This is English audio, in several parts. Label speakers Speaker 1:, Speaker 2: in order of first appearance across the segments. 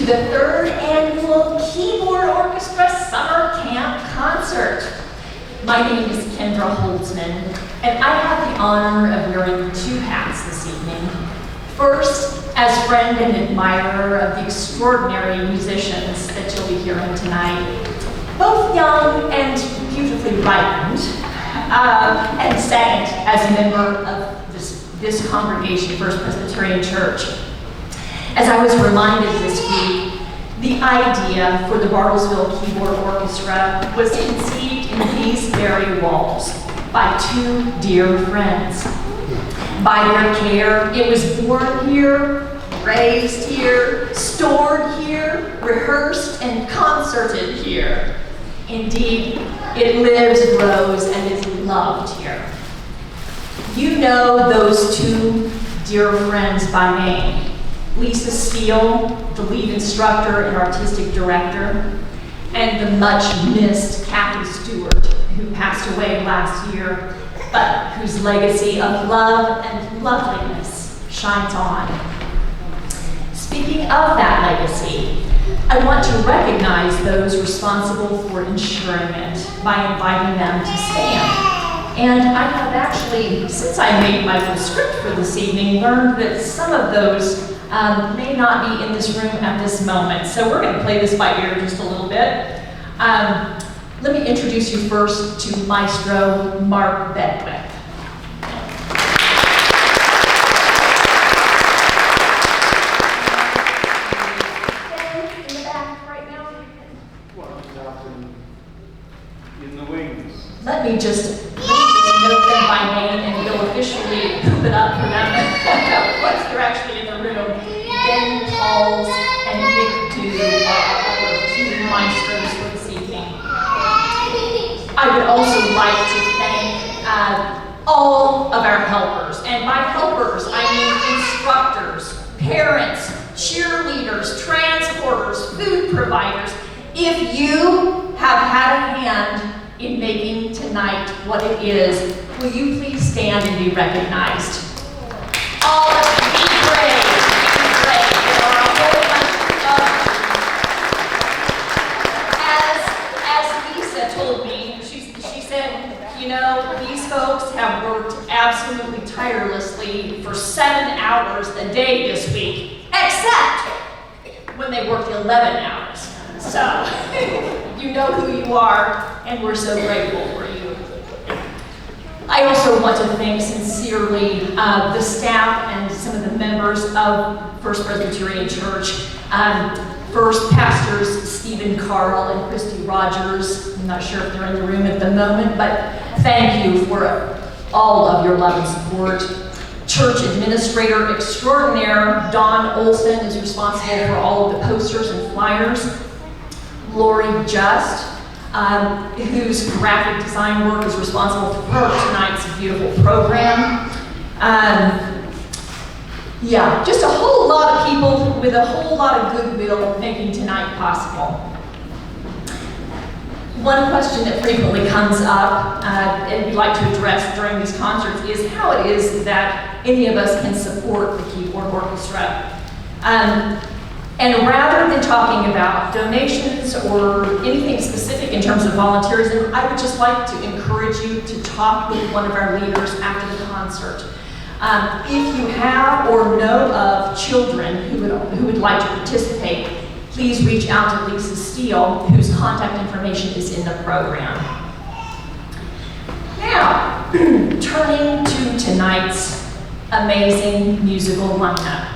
Speaker 1: to the third annual Keyboard Orchestra Summer Camp Concert. My name is Kendra Holtzman, and I have the honor of wearing two hats this evening. First, as friend and admirer of the extraordinary musicians that you'll be hearing tonight, both young and beautifully ripened. And second, as a member of this congregation, First Presbyterian Church. As I was reminded this week, the idea for the Bartlesville Keyboard Orchestra was conceived in these very walls by two dear friends. By their care, it was born here, raised here, stored here, rehearsed and concerted here. Indeed, it lives, grows, and is loved here. You know those two dear friends by name. Lisa Steele, the lead instructor and artistic director, and the much-missed Kathy Stewart, who passed away last year, but whose legacy of love and loveliness shines on. Speaking of that legacy, I want to recognize those responsible for ensuring it by inviting them to stand. And I have actually, since I made my full script for this evening, learned that some of those may not be in this room at this moment. So we're going to play this by ear just a little bit. Let me introduce you first to Maestro Mark Bedwick. Let me just note them by name and we'll officially poop it up for them once they're actually in the room. Ben Pauls and Nick Dew are our two maestros for this evening. I would also like to thank all of our helpers. And by helpers, I mean instructors, parents, cheerleaders, transporters, food providers. If you have had a hand in making tonight what it is, will you please stand and be recognized? All of you, be brave, be brave. There are a whole bunch of As Lisa told me, she said, you know, these folks have worked absolutely tirelessly for 7 hours a day this week, except when they worked 11 hours. So, you know who you are, and we're so grateful for you. I also want to thank sincerely the staff and some of the members of First Presbyterian Church. First, Pastors Stephen Carl and Christy Rogers. I'm not sure if they're in the room at the moment, but thank you for all of your love and support. Church Administrator Extraordinaire Dawn Olson is responsible for all of the posters and flyers. Lori Just, whose graphic design work is responsible for tonight's beautiful program. Yeah, just a whole lot of people with a whole lot of goodwill making tonight possible. One question that frequently comes up and we'd like to address during these concerts is how it is that any of us can support the Keyboard Orchestra. And rather than talking about donations or anything specific in terms of volunteerism, I would just like to encourage you to talk with one of our leaders after the concert. If you have or know of children who would like to participate, please reach out to Lisa Steele, whose contact information is in the program. Now, turning to tonight's amazing musical lineup.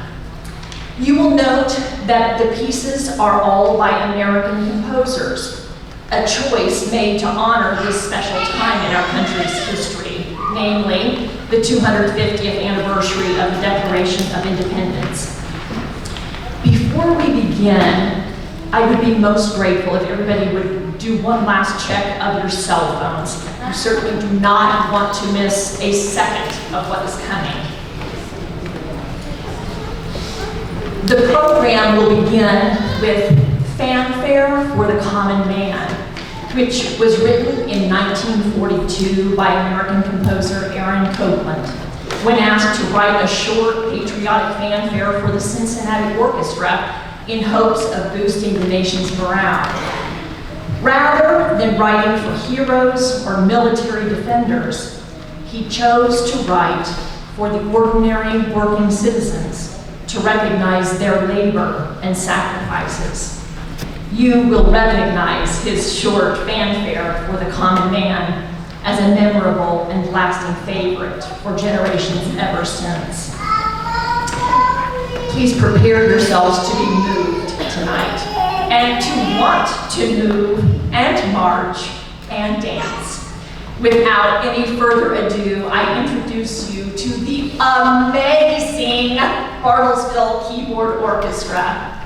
Speaker 1: You will note that the pieces are all by American composers, a choice made to honor this special time in our country's history, namely the 250th anniversary of the Declaration of Independence. Before we begin, I would be most grateful if everybody would do one last check of your cell phones. You certainly do not want to miss a second of what is coming. The program will begin with Fanfare for the Common Man, which was written in 1942 by American composer Aaron Copland, when asked to write a short patriotic fanfare for the Cincinnati Orchestra in hopes of boosting the nation's morale. Rather than writing for heroes or military defenders, he chose to write for the ordinary working citizens to recognize their labor and sacrifices. You will recognize his short fanfare for the common man as a memorable and lasting favorite for generations ever since. Please prepare yourselves to be moved tonight and to want to move and march and dance. Without any further ado, I introduce you to the amazing Bartlesville Keyboard Orchestra.